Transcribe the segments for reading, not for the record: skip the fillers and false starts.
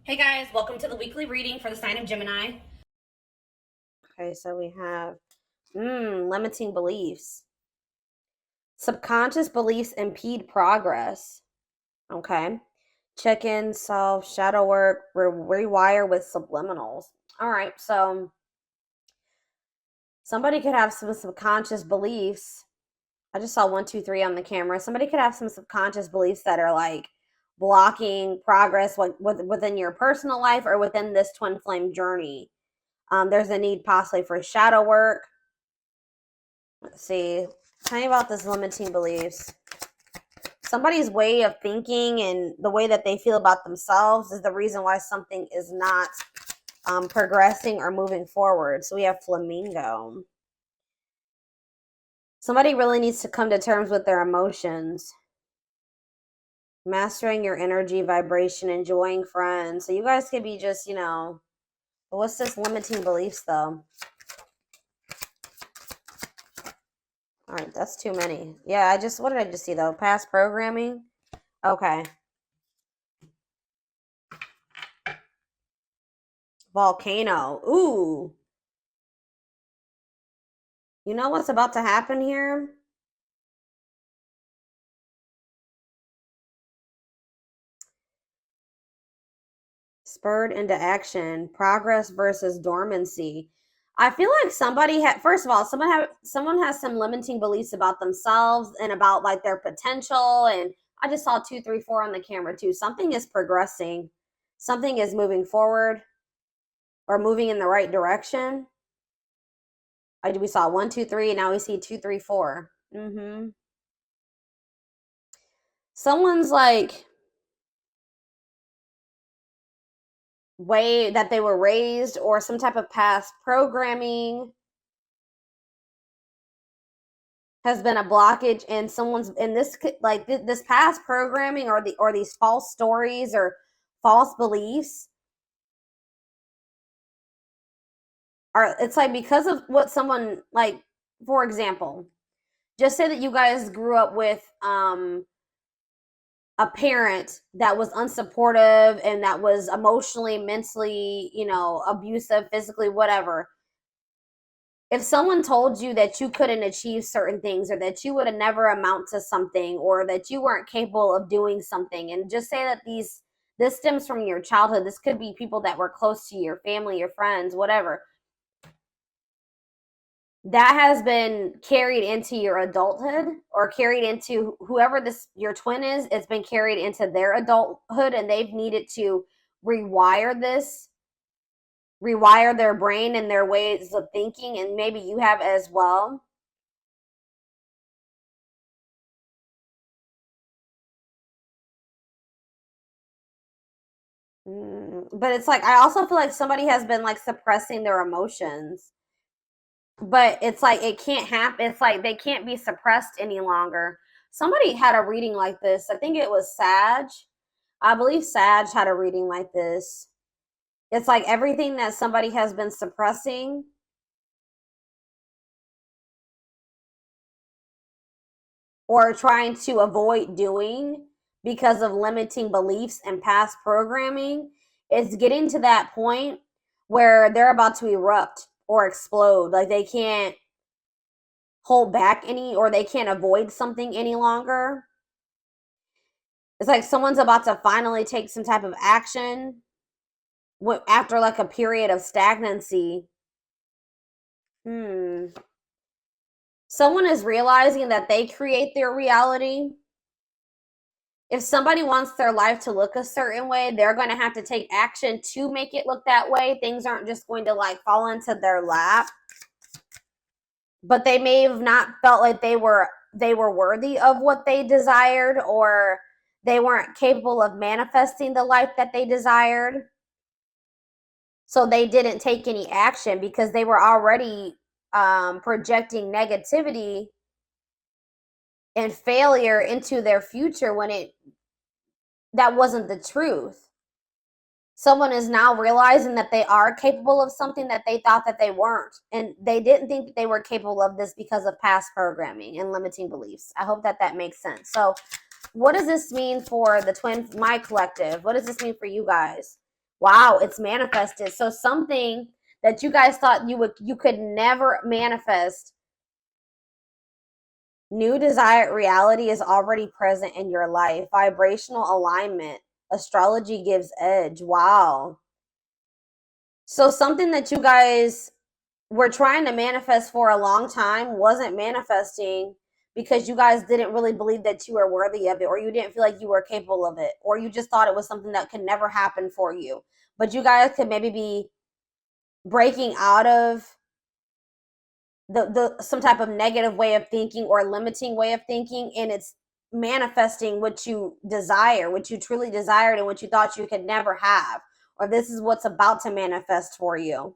Hey guys, welcome to the weekly reading for the sign of Gemini. Okay, so we have limiting beliefs. Subconscious beliefs impede progress. Okay. Check in, self, shadow work, rewire with subliminals. All right, so somebody could have some subconscious beliefs. I just saw 1, 2, 3 on the camera. Somebody could have some subconscious beliefs that are like blocking progress within your personal life or within this twin flame journey. There's a need possibly for shadow work. Let's see. Tell me about this limiting beliefs. Somebody's way of thinking and the way that they feel about themselves is the reason why something is not progressing or moving forward. So we have flamingo. Somebody really needs to come to terms with their emotions. Mastering your energy, vibration, enjoying friends. So you guys could be just, what's this limiting beliefs though? All right, that's too many. Yeah, what did I just see though? Past programming? Okay. Volcano. Ooh. You know what's about to happen here? Spurred into action. Progress versus dormancy. I feel like somebody had, first of all, someone has some limiting beliefs about themselves and about like their potential. And I just saw 2, 3, 4 on the camera too. Something is progressing. Something is moving forward or moving in the right direction. We saw 1, 2, 3, and now we see 2, 3, 4. Someone's like way that they were raised or some type of past programming has been a blockage, and someone's in this like this past programming or these false stories or false beliefs are, it's like because of what someone, like, for example, just say that you guys grew up with a parent that was unsupportive and that was emotionally, mentally, abusive, physically, whatever. If someone told you that you couldn't achieve certain things or that you would never amount to something or that you weren't capable of doing something, and just say that this stems from your childhood, this could be people that were close to your family, your friends, whatever, that has been carried into your adulthood or carried into whoever this your twin is. It's been carried into their adulthood, and they've needed to rewire their brain and their ways of thinking, and maybe you have as well. But it's like, I also feel like somebody has been like suppressing their emotions, but it's like it can't happen. It's like they can't be suppressed any longer. Somebody had a reading like this. I think it was Sag. I believe Sag had a reading like this. It's like everything that somebody has been suppressing or trying to avoid doing because of limiting beliefs and past programming is getting to that point where they're about to erupt or explode. Like they can't hold back any, or they can't avoid something any longer. It's like someone's about to finally take some type of action after like a period of stagnancy. Someone is realizing that they create their reality. If somebody wants their life to look a certain way, they're going to have to take action to make it look that way. Things aren't just going to like fall into their lap. But they may have not felt like they were worthy of what they desired, or they weren't capable of manifesting the life that they desired. So they didn't take any action because they were already projecting negativity and failure into their future when that wasn't the truth. Someone is now realizing that they are capable of something that they thought that they weren't, and they didn't think that they were capable of this because of past programming and limiting beliefs. I hope that makes sense. So what does this mean for the twin, my collective? What does this mean for you guys? Wow, it's manifested. So something that you guys thought you could never manifest, new desired reality is already present in your life. Vibrational alignment. Astrology gives edge. Wow. So something that you guys were trying to manifest for a long time wasn't manifesting because you guys didn't really believe that you were worthy of it, or you didn't feel like you were capable of it, or you just thought it was something that could never happen for you. But you guys could maybe be breaking out of the some type of negative way of thinking or limiting way of thinking, and it's manifesting what you desire, what you truly desired, and what you thought you could never have, or this is what's about to manifest for you.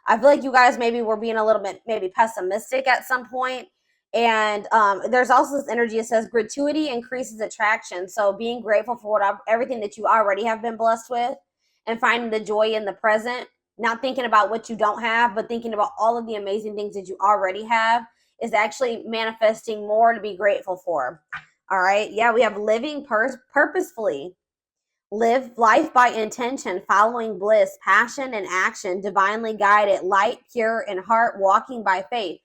I feel like you guys maybe were being a little bit maybe pessimistic at some point. And there's also this energy that says gratuity increases attraction. So being grateful for everything that you already have been blessed with, and finding the joy in the present, not thinking about what you don't have, but thinking about all of the amazing things that you already have, is actually manifesting more to be grateful for. All right. Yeah, we have living purposefully. Live life by intention, following bliss, passion, and action, divinely guided, light, pure, and heart, walking by faith.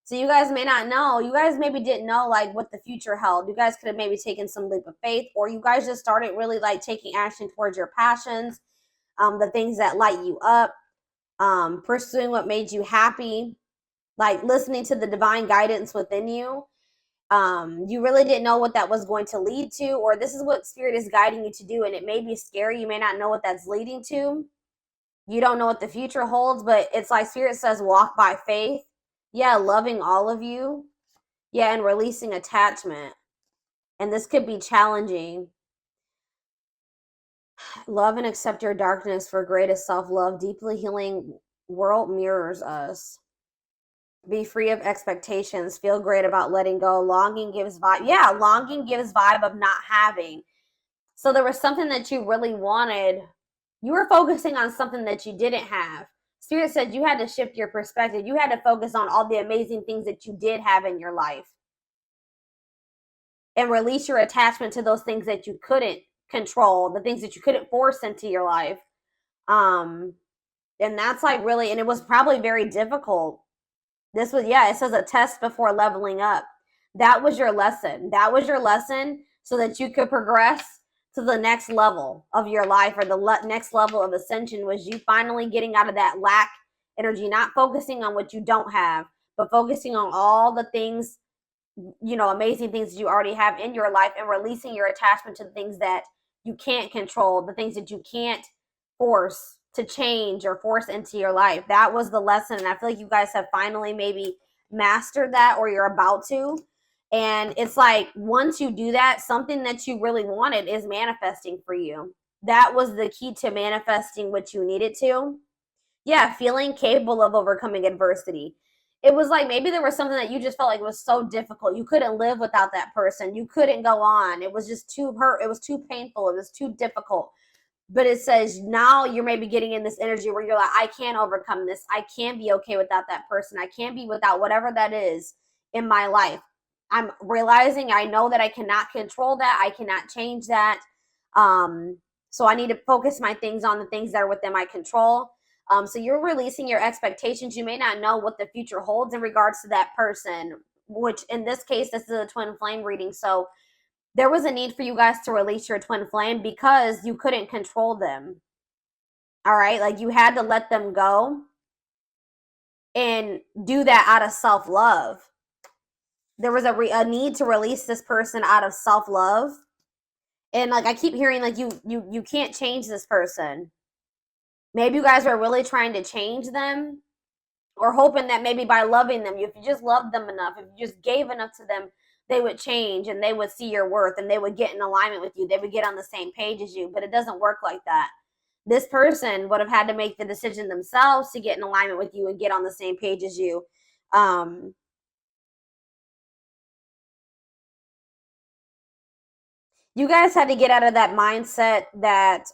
So you guys may not know, you guys maybe didn't know like what the future held. You guys could have maybe taken some leap of faith, or you guys just started really like taking action towards your passions, the things that light you up, pursuing what made you happy, like listening to the divine guidance within you. You really didn't know what that was going to lead to, or this is what spirit is guiding you to do, and it may be scary. You may not know what that's leading to. You don't know what the future holds, but it's like spirit says walk by faith. Yeah, loving all of you. Yeah, and releasing attachment. And this could be challenging. Love and accept your darkness for greatest self-love. Deeply healing world mirrors us. Be free of expectations. Feel great about letting go. Longing gives vibe. Yeah, longing gives vibe of not having. So there was something that you really wanted. You were focusing on something that you didn't have. Spirit said you had to shift your perspective. You had to focus on all the amazing things that you did have in your life, and release your attachment to those things that you couldn't control, the things that you couldn't force into your life. And that's like really, and it was probably very difficult. This was, yeah, it says a test before leveling up. That was your lesson. That was your lesson so that you could progress to the next level of your life, or the next level of ascension, was you finally getting out of that lack energy, not focusing on what you don't have, but focusing on all the things, you know, amazing things that you already have in your life, and releasing your attachment to the things that you can't control, the things that you can't force to change or force into your life. That was the lesson, and I feel like you guys have finally maybe mastered that, or you're about to. And it's like once you do that, something that you really wanted is manifesting for you. That was the key to manifesting what you needed to. Yeah, feeling capable of overcoming adversity. It was like maybe there was something that you just felt like was so difficult. You couldn't live without that person. You couldn't go on. It was just too hurt. It was too painful. It was too difficult. But it says now you're maybe getting in this energy where you're like, I can't overcome this. I can't be okay without that person. I can't be without whatever that is in my life. I'm realizing I know that I cannot control that. I cannot change that. So I need to focus my things on the things that are within my control. So you're releasing your expectations. You may not know what the future holds in regards to that person, which in this case, this is a twin flame reading. So there was a need for you guys to release your twin flame because you couldn't control them. All right. Like you had to let them go and do that out of self-love. There was a need to release this person out of self-love. And like I keep hearing like you can't change this person. Maybe you guys are really trying to change them, or hoping that maybe by loving them, if you just loved them enough, if you just gave enough to them, they would change and they would see your worth and they would get in alignment with you. They would get on the same page as you, but it doesn't work like that. This person would have had to make the decision themselves to get in alignment with you and get on the same page as you. You guys had to get out of that mindset that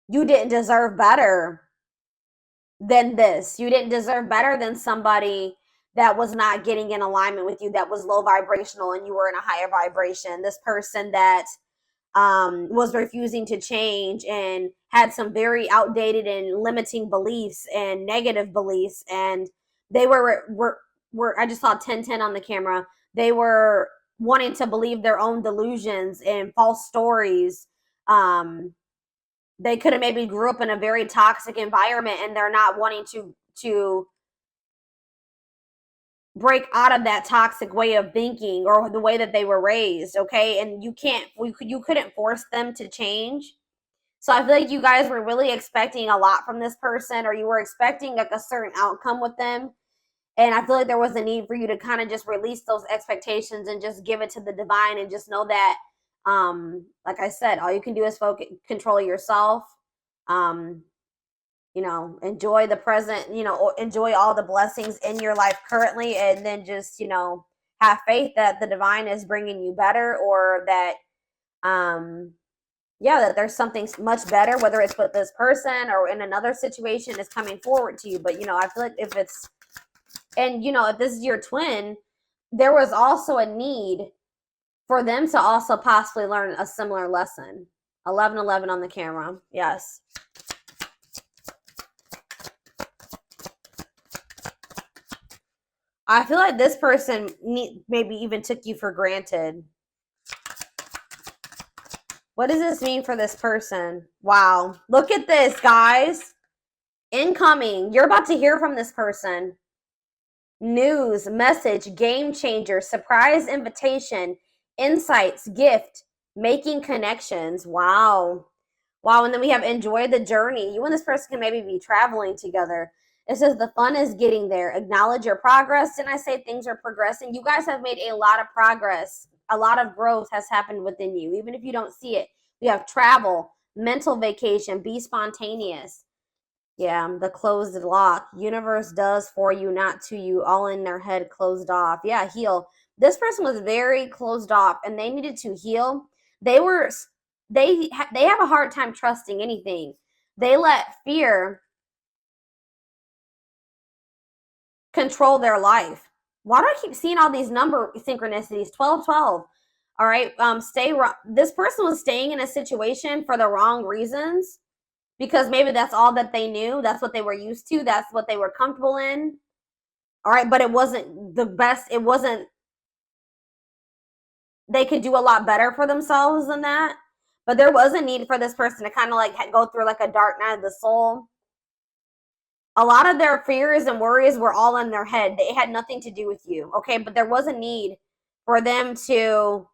you didn't deserve better than this. You didn't deserve better than somebody that was not getting in alignment with you, that was low vibrational and you were in a higher vibration. This person that was refusing to change and had some very outdated and limiting beliefs and negative beliefs, and they were I just saw 1010 on the camera. They were wanting to believe their own delusions and false stories. They could have maybe grew up in a very toxic environment, and they're not wanting to break out of that toxic way of thinking or the way that they were raised. Okay, and you couldn't force them to change. So I feel like you guys were really expecting a lot from this person, or you were expecting like a certain outcome with them. And I feel like there was a need for you to kind of just release those expectations and just give it to the divine, and just know that, like I said, all you can do is control yourself. Enjoy the present, enjoy all the blessings in your life currently, and then just, have faith that the divine is bringing you better, or that, that there's something much better, whether it's with this person or in another situation, is coming forward to you. But, I feel like if this is your twin, there was also a need for them to also possibly learn a similar lesson. 1111 on the camera. Yes. I feel like this person maybe even took you for granted. What does this mean for this person? Wow. Look at this, guys. Incoming. You're about to hear from this person. News, message, game changer, surprise invitation, insights, gift, making connections. Wow. Wow. And then we have enjoy the journey. You and this person can maybe be traveling together. It says the fun is getting there. Acknowledge your progress. And I say things are progressing. You guys have made a lot of progress. A lot of growth has happened within you, even if you don't see it. We have travel, mental vacation, be spontaneous. Yeah, the closed lock. Universe does for you, not to you. All in their head, closed off. Yeah, heal. This person was very closed off, and they needed to heal. They have a hard time trusting anything. They let fear control their life. Why do I keep seeing all these number synchronicities? 1212. All right. This person was staying in a situation for the wrong reasons, because maybe that's all that they knew. That's what they were used to. That's what they were comfortable in. All right. But it wasn't the best. They could do a lot better for themselves than that. But there was a need for this person to kind of like go through like a dark night of the soul. A lot of their fears and worries were all in their head. They had nothing to do with you. Okay. But there was a need for them to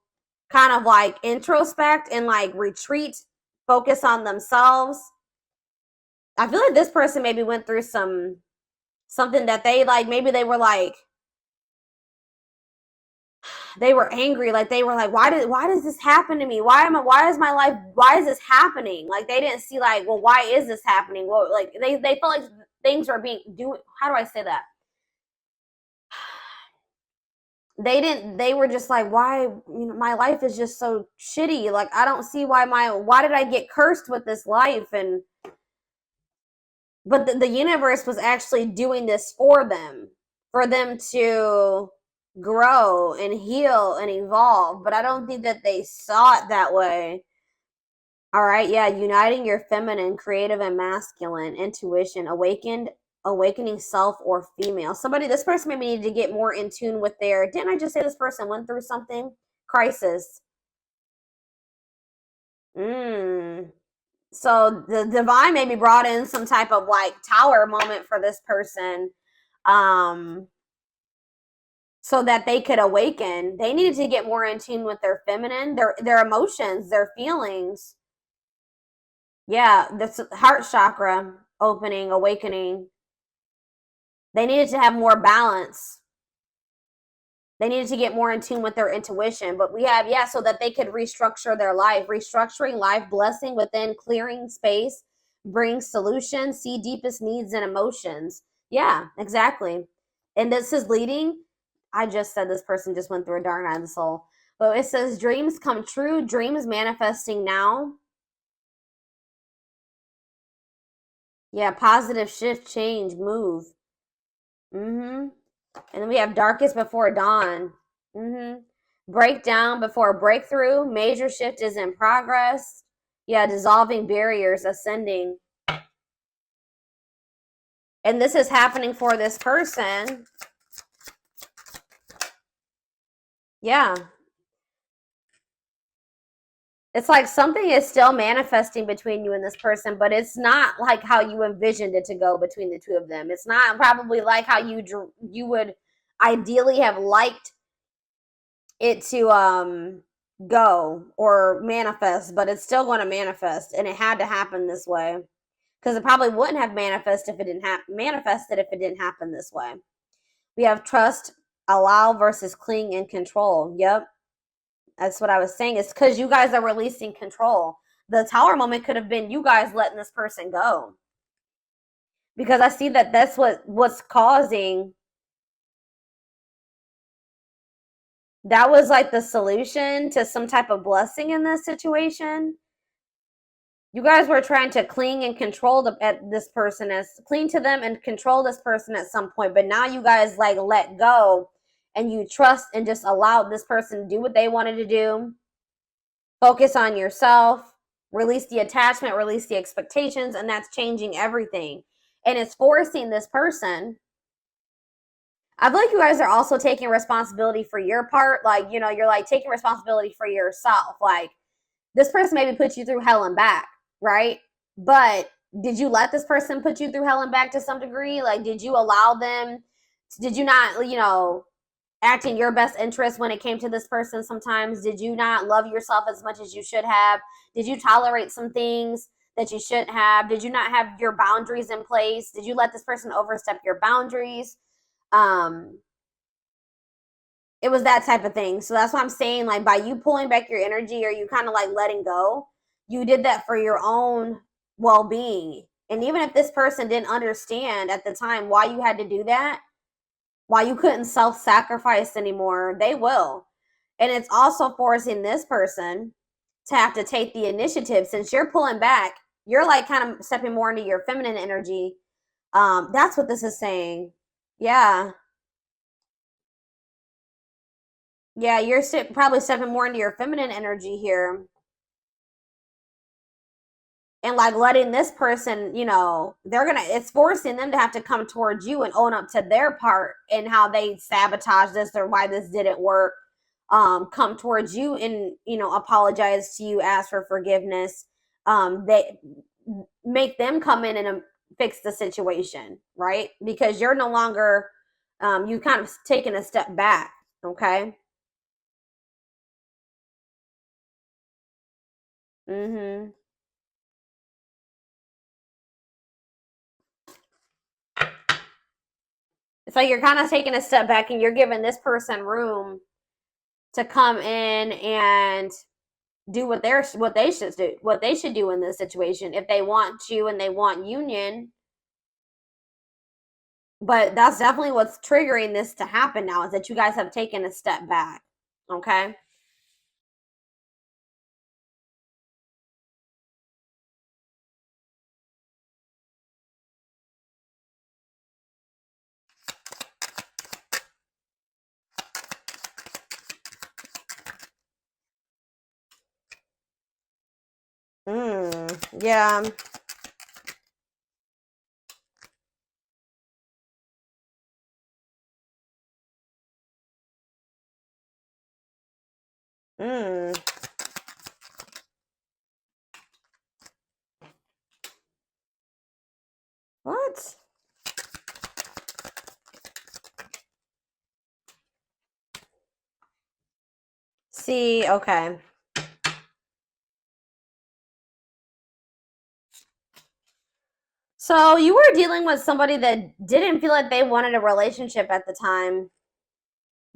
kind of like introspect and like retreat, focus on themselves. I feel like this person maybe went through something that they like, maybe they were angry, like they were like, why does this happen to me? Why is this happening? Like they didn't see like, well, why is this happening? Well, like they felt like things were how do I say that? They were just like, why, my life is just so shitty. Like I don't see why did I get cursed with this life? But the universe was actually doing this for them to grow and heal and evolve. But I don't think that they saw it that way. All right, yeah, uniting your feminine, creative, and masculine intuition, awakening self or female. This person maybe needed to get more in tune with didn't I just say this person went through something? Crisis. So the divine maybe brought in some type of like tower moment for this person, so that they could awaken. They needed to get more in tune with their feminine, their emotions, their feelings. Yeah, this heart chakra opening, awakening. They needed to have more balance. They needed to get more in tune with their intuition. But we have, so that they could restructure their life. Restructuring life, blessing within, clearing space, bring solutions, see deepest needs and emotions. Yeah, exactly. And this is leading. I just said this person just went through a dark night of the soul. But it says dreams come true, dreams manifesting now. Yeah, positive shift, change, move. And then we have darkest before dawn. Breakdown before breakthrough. Major shift is in progress. Yeah, dissolving barriers, ascending. And this is happening for this person. Yeah. It's like something is still manifesting between you and this person, but it's not like how you envisioned it to go between the two of them. It's not probably like how you would ideally have liked it to go or manifest, but it's still going to manifest, and it had to happen this way because it probably wouldn't have manifested if it didn't happen this way. We have trust, allow versus cling and control. Yep. That's what I was saying. It's because you guys are releasing control. The Tower moment could have been you guys letting this person go. Because I see that that's what's causing. That was like the solution to some type of blessing in this situation. You guys were trying to cling and control this person, cling to them and control this person at some point. But now you guys like let go and you trust and just allow this person to do what they wanted to do. Focus on yourself, release the attachment, release the expectations, and that's changing everything. And it's forcing this person. I feel like you guys are also taking responsibility for your part. Like, you know, you're like taking responsibility for yourself. Like, this person maybe put you through hell and back, right? But did you let this person put you through hell and back to some degree? Like, did you allow them? Did you not, you know, act in your best interest when it came to this person sometimes? Did you not love yourself as much as you should have? Did you tolerate some things that you shouldn't have? Did you not have your boundaries in place? Did you let this person overstep your boundaries? It was that type of thing. So that's what I'm saying. Like, by you pulling back your energy or you kind of like letting go, you did that for your own well-being. And even if this person didn't understand at the time why you had to do that, why you couldn't self-sacrifice anymore, they will. And it's also forcing this person to have to take the initiative. Since you're pulling back, you're like kind of stepping more into your feminine energy. That's what this is saying. Yeah. Yeah, you're probably stepping more into your feminine energy here. And like letting this person, you know, it's forcing them to have to come towards you and own up to their part and how they sabotaged this or why this didn't work. Come towards you and, you know, apologize to you, ask for forgiveness. They make them come in and fix the situation, right? Because you're no longer, you kind of taken a step back, okay? Mm-hmm. It's like you're kind of taking a step back and you're giving this person room to come in and do what they should do in this situation if they want you and they want union. But that's definitely what's triggering this to happen now, is that you guys have taken a step back. Okay. Yeah. Mm. What? See, okay. So you were dealing with somebody that didn't feel like they wanted a relationship at the time.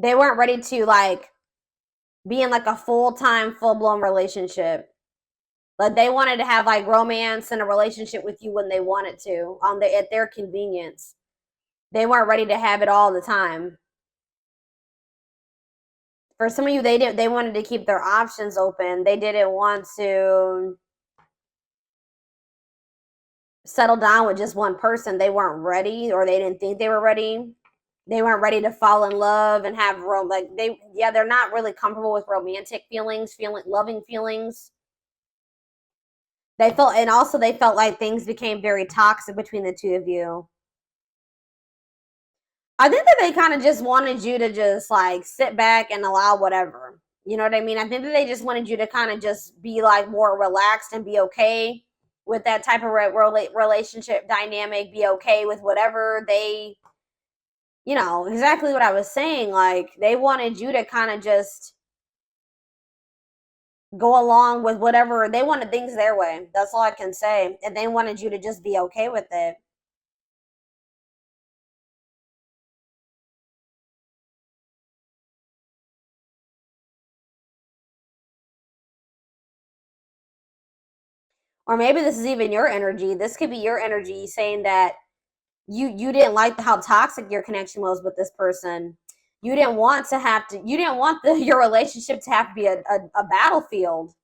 They weren't ready to like be in like a full-time, full-blown relationship. Like they wanted to have like romance and a relationship with you when they wanted to, at their convenience. They weren't ready to have it all the time. For some of you, they wanted to keep their options open. They didn't want to settle down with just one person. They weren't ready, or they didn't think they were ready. They weren't ready to fall in love and have they're not really comfortable with romantic feelings, loving feelings. They felt like things became very toxic between the two of you. I think that they kind of just wanted you to just like sit back and allow whatever. You know what I mean? I think that they just wanted you to kind of just be like more relaxed and be okay with that type of relationship dynamic, be okay with whatever they, exactly what I was saying. Like they wanted you to kind of just go along with whatever. They wanted things their way. That's all I can say. And they wanted you to just be okay with it. Or maybe this is even your energy. This could be your energy saying that you didn't like how toxic your connection was with this person. You didn't want your relationship to have to be a battlefield.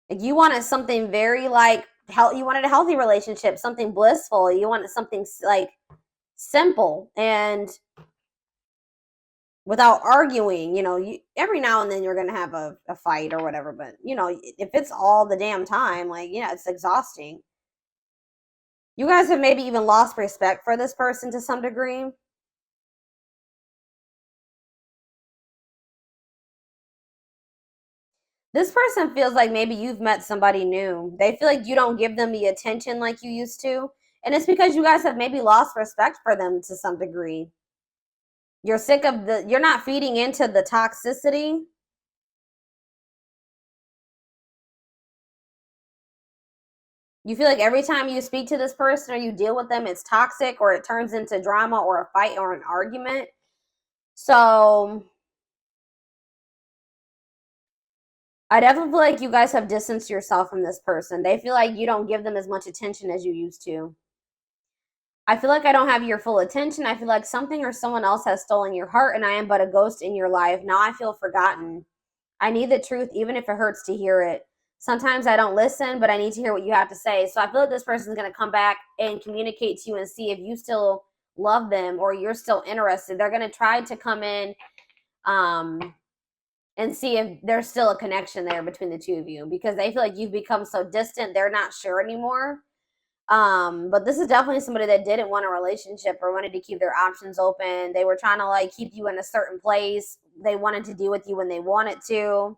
Like you wanted something very like you wanted a healthy relationship, something blissful. You wanted something like simple and without arguing. Every now and then you're gonna have a fight or whatever, but if it's all the damn time, like it's exhausting. You guys have maybe even lost respect for this person to some degree. This person feels like maybe you've met somebody new. They feel like you don't give them the attention like you used to. And it's because you guys have maybe lost respect for them to some degree. You're not feeding into the toxicity. You feel like every time you speak to this person or you deal with them, it's toxic or it turns into drama or a fight or an argument. So I definitely feel like you guys have distanced yourself from this person. They feel like you don't give them as much attention as you used to. I feel like I don't have your full attention. I feel like something or someone else has stolen your heart and I am but a ghost in your life. Now I feel forgotten. I need the truth even if it hurts to hear it. Sometimes I don't listen, but I need to hear what you have to say. So I feel like this person is going to come back and communicate to you and see if you still love them or you're still interested. They're going to try to come in and see if there's still a connection there between the two of you because they feel like you've become so distant, they're not sure anymore. But this is definitely somebody that didn't want a relationship or wanted to keep their options open. They were trying to like keep you in a certain place. They wanted to deal with you when they wanted to.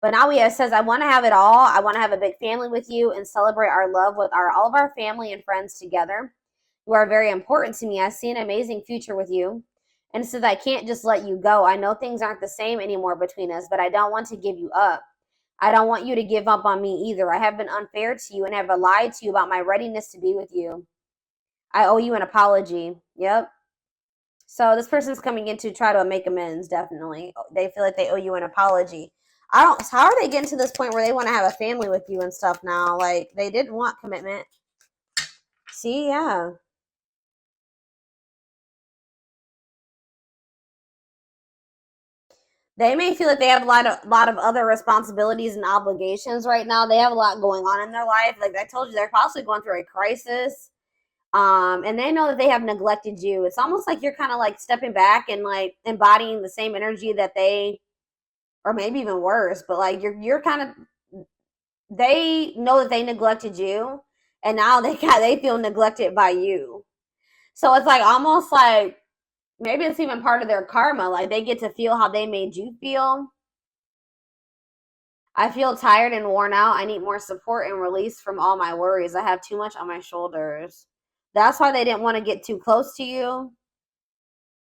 But now it says, I want to have it all. I want to have a big family with you and celebrate our love with all of our family and friends together. You are very important to me. I see an amazing future with you. And it says, I can't just let you go. I know things aren't the same anymore between us, but I don't want to give you up. I don't want you to give up on me either. I have been unfair to you and have lied to you about my readiness to be with you. I owe you an apology. Yep. So this person's coming in to try to make amends, definitely. They feel like they owe you an apology. How are they getting to this point where they want to have a family with you and stuff now? Like, they didn't want commitment. See, yeah. They may feel like they have a lot of other responsibilities and obligations right now. They have a lot going on in their life. Like I told you, they're possibly going through a crisis. And they know that they have neglected you. It's almost like you're kind of like stepping back and like embodying the same energy that they, or maybe even worse, but like you're kind of, they know that they neglected you and now they feel neglected by you. So it's like almost like maybe it's even part of their karma. Like they get to feel how they made you feel. I feel tired and worn out. I need more support and release from all my worries. I have too much on my shoulders. That's why they didn't want to get too close to you.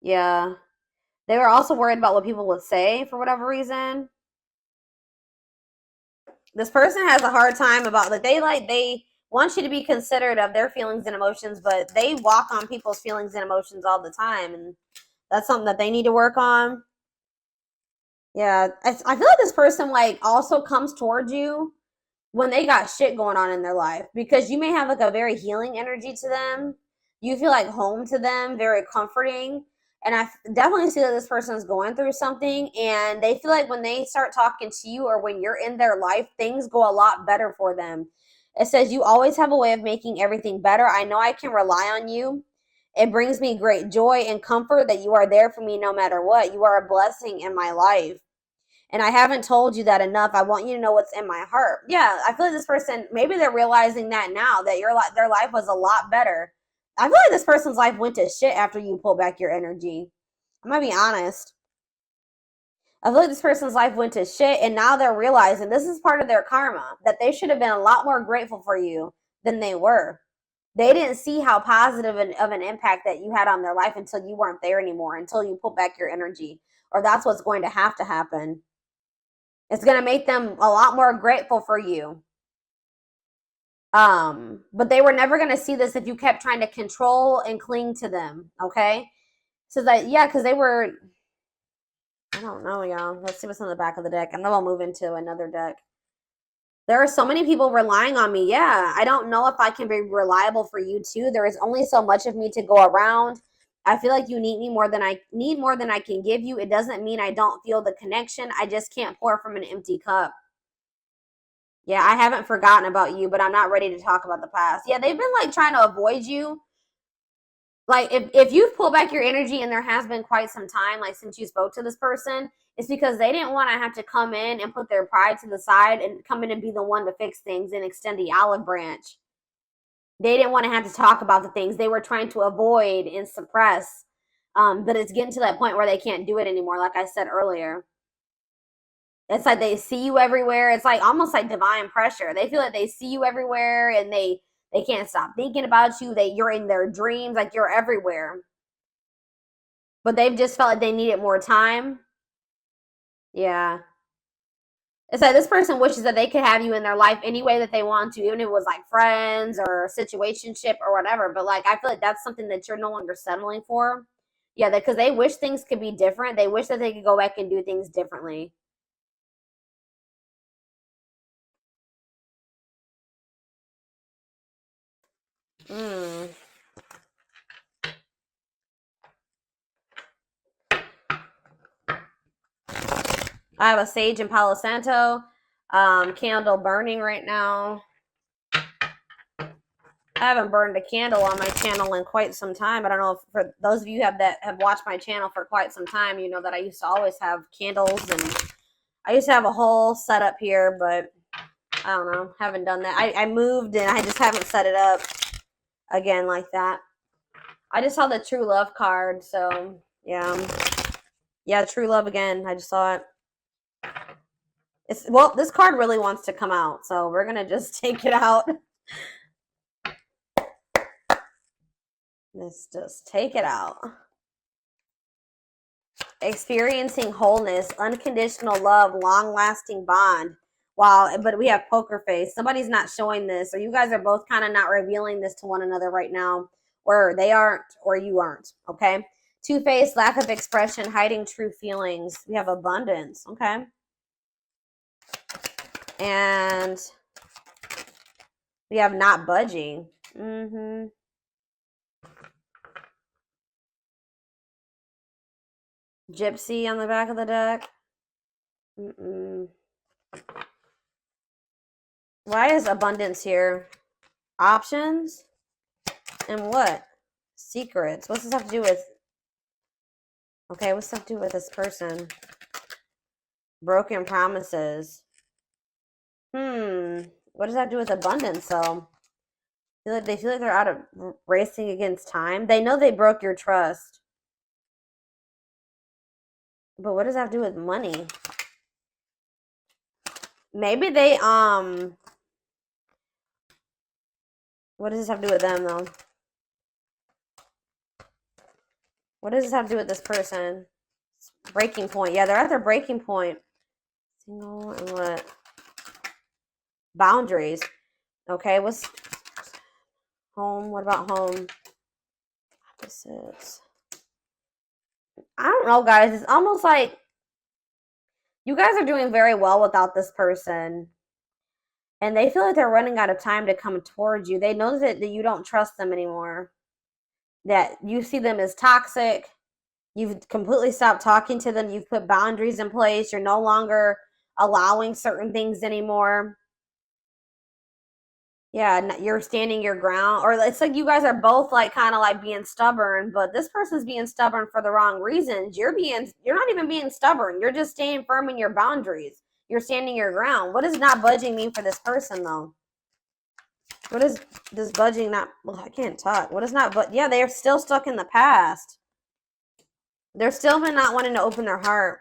Yeah. They were also worried about what people would say for whatever reason. This person has a hard time about they want you to be considerate of their feelings and emotions, but they walk on people's feelings and emotions all the time, and that's something that they need to work on. Yeah, I feel like this person like also comes towards you when they got shit going on in their life because you may have like a very healing energy to them. You feel like home to them, very comforting. And I definitely see that this person is going through something and they feel like when they start talking to you or when you're in their life, things go a lot better for them. It says, you always have a way of making everything better. I know I can rely on you. It brings me great joy and comfort that you are there for me no matter what. You are a blessing in my life. And I haven't told you that enough. I want you to know what's in my heart. Yeah, I feel like this person, maybe they're realizing that now, that their life was a lot better. I feel like this person's life went to shit after you pull back your energy. I'm gonna be honest. I feel like this person's life went to shit, and now they're realizing this is part of their karma, that they should have been a lot more grateful for you than they were. They didn't see how positive of an impact that you had on their life until you weren't there anymore, until you pulled back your energy. Or that's what's going to have to happen. It's going to make them a lot more grateful for you. But they were never going to see this if you kept trying to control and cling to them, okay? So that, yeah, because they were, I don't know, y'all. Let's see what's on the back of the deck. And then we'll move into another deck. There are so many people relying on me. Yeah, I don't know if I can be reliable for you too. There is only so much of me to go around. I feel like you need me more than I can give you. It doesn't mean I don't feel the connection. I just can't pour from an empty cup. Yeah, I haven't forgotten about you, but I'm not ready to talk about the past. Yeah, they've been like trying to avoid you. Like if you've pulled back your energy and there has been quite some time, like since you spoke to this person, it's because they didn't want to have to come in and put their pride to the side and come in and be the one to fix things and extend the olive branch. They didn't want to have to talk about the things they were trying to avoid and suppress. But it's getting to that point where they can't do it anymore, like I said earlier. It's like they see you everywhere. It's like almost like divine pressure. They feel like they see you everywhere and they can't stop thinking about you. You're in their dreams, like you're everywhere. But they've just felt like they needed more time. Yeah. It's like this person wishes that they could have you in their life any way that they want to, even if it was like friends or a situationship or whatever. But like I feel like that's something that you're no longer settling for. Yeah, because they wish things could be different. They wish that they could go back and do things differently. Mm. I have a sage and Palo Santo candle burning right now. I haven't burned a candle on my channel in quite some time. I don't know if for those of you that have watched my channel for quite some time, you know that I used to always have candles and I used to have a whole setup here, but I don't know, haven't done that. I moved and I just haven't set it up again like that. I just saw the true love card, so yeah. Yeah, true love again. I just saw it. Well, this card really wants to come out, so we're gonna just take it out. Let's just take it out. Experiencing wholeness, unconditional love, long-lasting bond. Wow, but we have poker face. Somebody's not showing this, or you guys are both kind of not revealing this to one another right now, or they aren't, or you aren't, okay? Two-faced, lack of expression, hiding true feelings. We have abundance, okay? And we have not budging. Gypsy on the back of the deck. Why is abundance here? Options? And what? Secrets. What's this have to do with? Okay, what's this have to do with this person? Broken promises. What does that do with abundance, though? They feel like they're out of racing against time. They know they broke your trust. But what does that have to do with money? Maybe they, what does this have to do with them, though? What does this have to do with this person? Breaking point. Yeah, they're at their breaking point. Single and what? Boundaries. Okay, what's home? What about home? Opposites. I don't know, guys. It's almost like you guys are doing very well without this person. And they feel like they're running out of time to come towards you. They know that you don't trust them anymore. That you see them as toxic. You've completely stopped talking to them. You've put boundaries in place. You're no longer allowing certain things anymore. Yeah, you're standing your ground, or it's like you guys are both like kind of like being stubborn, but this person's being stubborn for the wrong reasons. You're not even being stubborn. You're just staying firm in your boundaries. You're standing your ground. What does not budging mean for this person though? What is this budging not? Well, I can't talk. What is not? But yeah, they are still stuck in the past. They're still been not wanting to open their heart.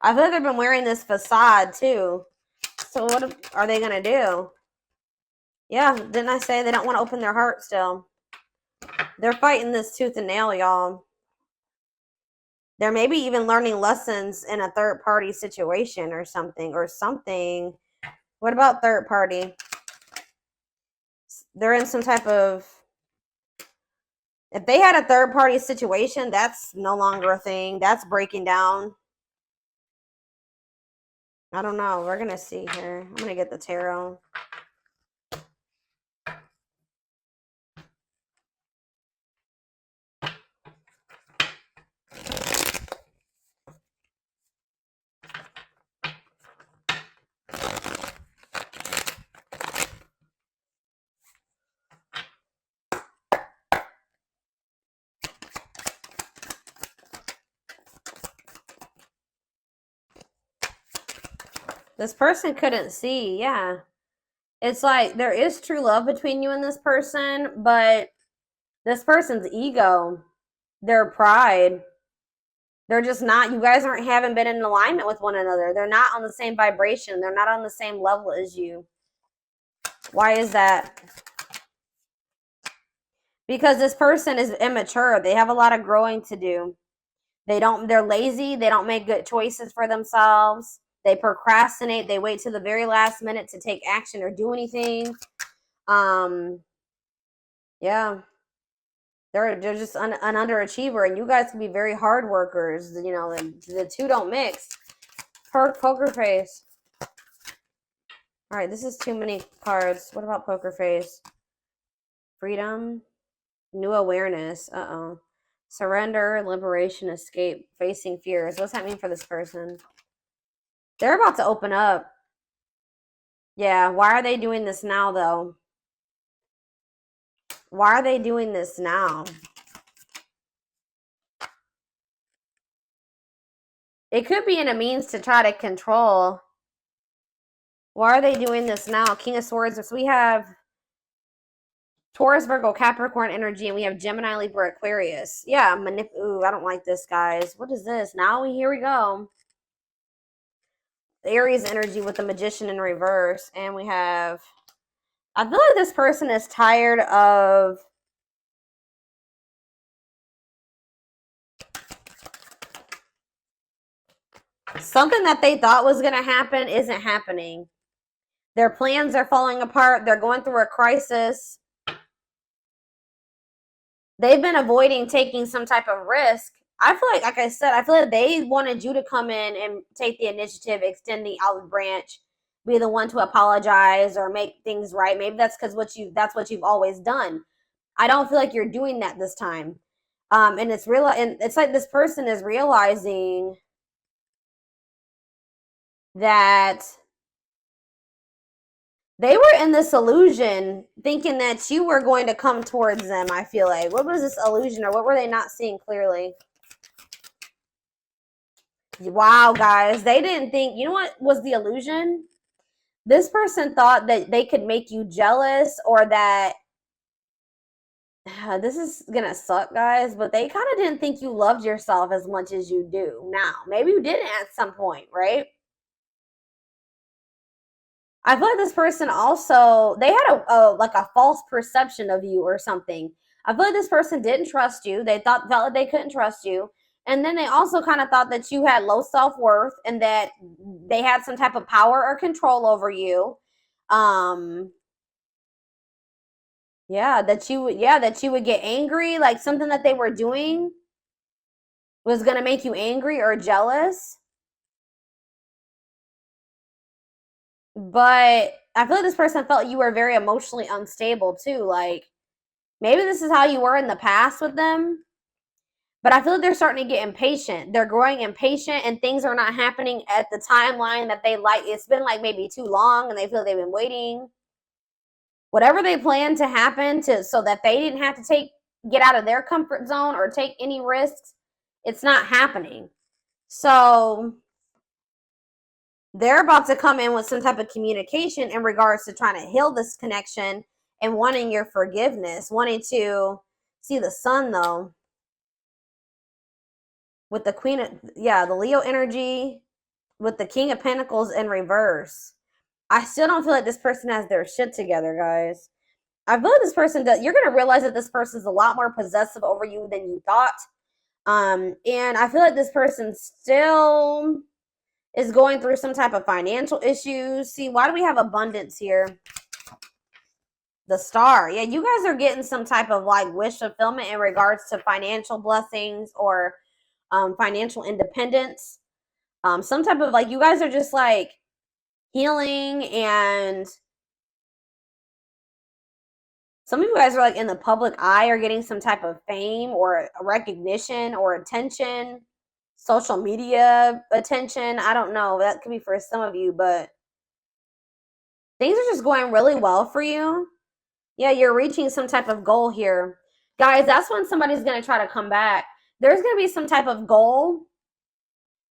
I feel like they've been wearing this facade too. So what are they gonna do? Yeah, didn't I say they don't want to open their heart still? They're fighting this tooth and nail, y'all. They're maybe even learning lessons in a third party situation or something. What about third party? They're in some type of... If they had a third party situation, that's no longer a thing. That's breaking down. I don't know. We're going to see here. I'm going to get the tarot. This person couldn't see. Yeah. It's like there is true love between you and this person, but this person's ego, their pride, they're just not, you guys haven't been in alignment with one another. They're not on the same vibration. They're not on the same level as you. Why is that? Because this person is immature. They have a lot of growing to do. They're lazy. They don't make good choices for themselves. They procrastinate. They wait till the very last minute to take action or do anything. Yeah. They're just an underachiever, and you guys can be very hard workers. You know, and the two don't mix. Poker face. All right, this is too many cards. What about poker face? Freedom, new awareness. Uh-oh. Surrender, liberation, escape, facing fears. What's that mean for this person? They're about to open up. Yeah, why are they doing this now, though? Why are they doing this now? It could be in a means to try to control. Why are they doing this now? King of Swords. So we have Taurus, Virgo, Capricorn energy, and we have Gemini, Libra, Aquarius. Yeah, ooh, I don't like this, guys. What is this? Here we go. The Aries energy with the Magician in reverse. And we have... I feel like this person is tired of... Something that they thought was going to happen isn't happening. Their plans are falling apart. They're going through a crisis. They've been avoiding taking some type of risk. I feel like I said, I feel like they wanted you to come in and take the initiative, extend the olive branch, be the one to apologize or make things right. Maybe that's because that's what you've always done. I don't feel like you're doing that this time. And it's like this person is realizing that they were in this illusion thinking that you were going to come towards them, I feel like. What was this illusion, or what were they not seeing clearly? Wow, guys. They didn't think... You know what was the illusion? This person thought that they could make you jealous, or that... This is going to suck, guys, but they kind of didn't think you loved yourself as much as you do now. Maybe you didn't at some point, right? I feel like this person also, they had a false perception of you or something. I feel like this person didn't trust you. They felt like they couldn't trust you. And then they also kind of thought that you had low self-worth and that they had some type of power or control over you. That you would get angry, like something that they were doing was going to make you angry or jealous. But I feel like this person felt you were very emotionally unstable too. Like, maybe this is how you were in the past with them. But I feel like they're starting to get impatient. They're growing impatient, and things are not happening at the timeline that they like. It's been like maybe too long, and they feel they've been waiting. Whatever they plan to happen so that they didn't have to get out of their comfort zone or take any risks, it's not happening. So they're about to come in with some type of communication in regards to trying to heal this connection and wanting your forgiveness, wanting to see the sun, though. With the Queen of, the Leo energy, with the King of Pentacles in reverse. I still don't feel like this person has their shit together, guys. I feel like this person does. You're going to realize that this person is a lot more possessive over you than you thought. And I feel like this person still is going through some type of financial issues. See, why do we have abundance here? The Star. Yeah, you guys are getting some type of like wish fulfillment in regards to financial blessings or financial independence. Some type of like, you guys are just like healing, and some of you guys are like in the public eye or getting some type of fame or recognition or attention, social media attention. I don't know. That could be for some of you, but things are just going really well for you. Yeah, you're reaching some type of goal here. Guys, that's when somebody's going to try to come back. There's going to be some type of goal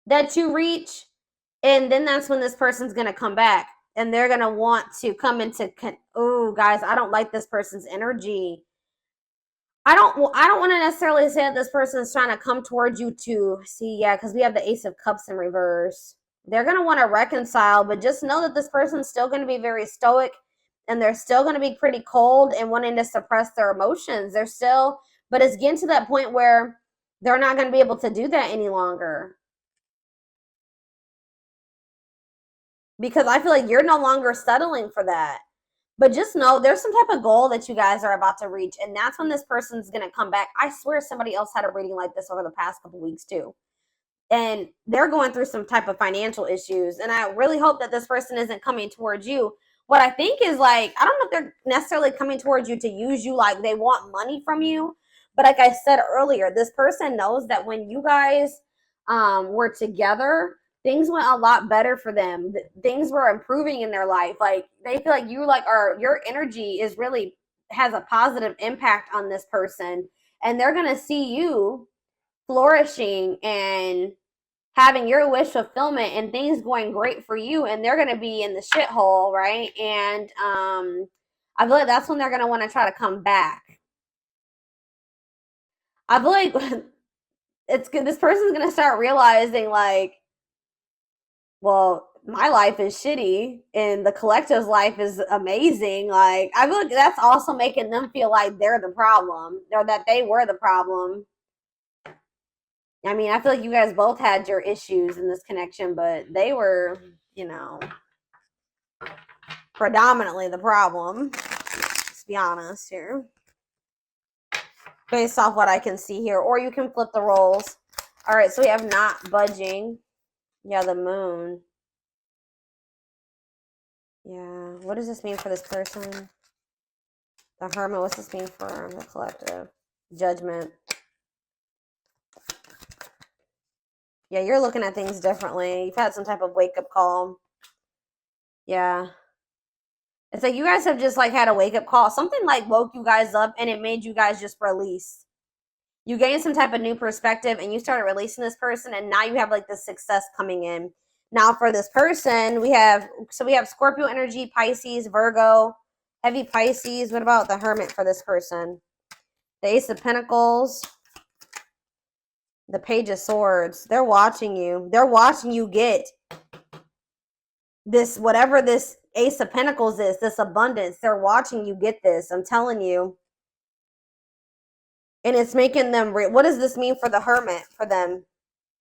that you reach, and then that's when this person's going to come back. And they're going to want to come into, oh, guys, I don't like this person's energy. I don't want to necessarily say that this person is trying to come towards you to see, yeah, because we have the Ace of Cups in reverse. They're going to want to reconcile, but just know that this person's still going to be very stoic, and they're still going to be pretty cold and wanting to suppress their emotions. They're still, but it's getting to that point where they're not going to be able to do that any longer. Because I feel like you're no longer settling for that. But just know there's some type of goal that you guys are about to reach, and that's when this person's going to come back. I swear somebody else had a reading like this over the past couple weeks too. And they're going through some type of financial issues, and I really hope that this person isn't coming towards you. What I think is like, I don't know if they're necessarily coming towards you to use you, like they want money from you. But like I said earlier, this person knows that when you guys were together, things went a lot better for them. Things were improving in their life. Like they feel like you your energy is really has a positive impact on this person, and they're going to see you flourishing and having your wish fulfillment and things going great for you, and they're going to be in the shithole, right? And I feel like that's when they're going to want to try to come back. I feel like it's good. This person's going to start realizing like, well, my life is shitty and the collective's life is amazing. Like, I feel like that's also making them feel like they're the problem, or that they were the problem. I mean, I feel like you guys both had your issues in this connection, but they were, predominantly the problem. Let's be honest here. Based off what I can see here. Or you can flip the roles. All right, so we have not budging. Yeah, the moon. Yeah, what does this mean for this person? The Hermit, what's this mean for the collective? Judgment. Yeah, you're looking at things differently. You've had some type of wake-up call. Yeah. It's like you guys have just like had a wake-up call. Something like woke you guys up and it made you guys just release. You gained some type of new perspective and you started releasing this person, and now you have like this success coming in. Now for this person, we have Scorpio energy, Pisces, Virgo, heavy Pisces. What about the Hermit for this person? The Ace of Pentacles, the Page of Swords. They're watching you. They're watching you get this, whatever this Ace of Pentacles is, this abundance. They're watching you get this. I'm telling you. And it's making them, what does this mean for the Hermit, for them?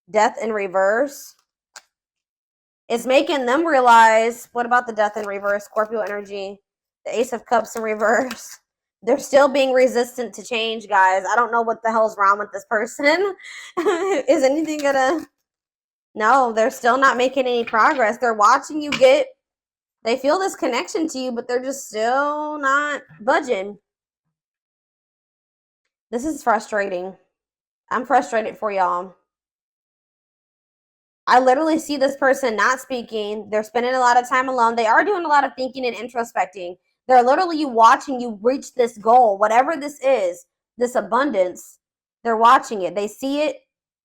Death in reverse. It's making them realize, what about the Death in reverse? Scorpio energy, the Ace of Cups in reverse. They're still being resistant to change, guys. I don't know what the hell's wrong with this person. Is anything gonna... No, they're still not making any progress. They're watching you get... They feel this connection to you, but they're just still not budging. This is frustrating. I'm frustrated for y'all. I literally see this person not speaking. They're spending a lot of time alone. They are doing a lot of thinking and introspecting. They're literally watching you reach this goal, whatever this is, this abundance. They're watching it. They see it,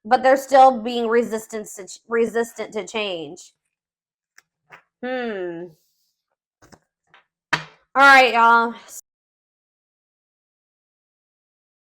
but they're still being resistant to change. All right, y'all.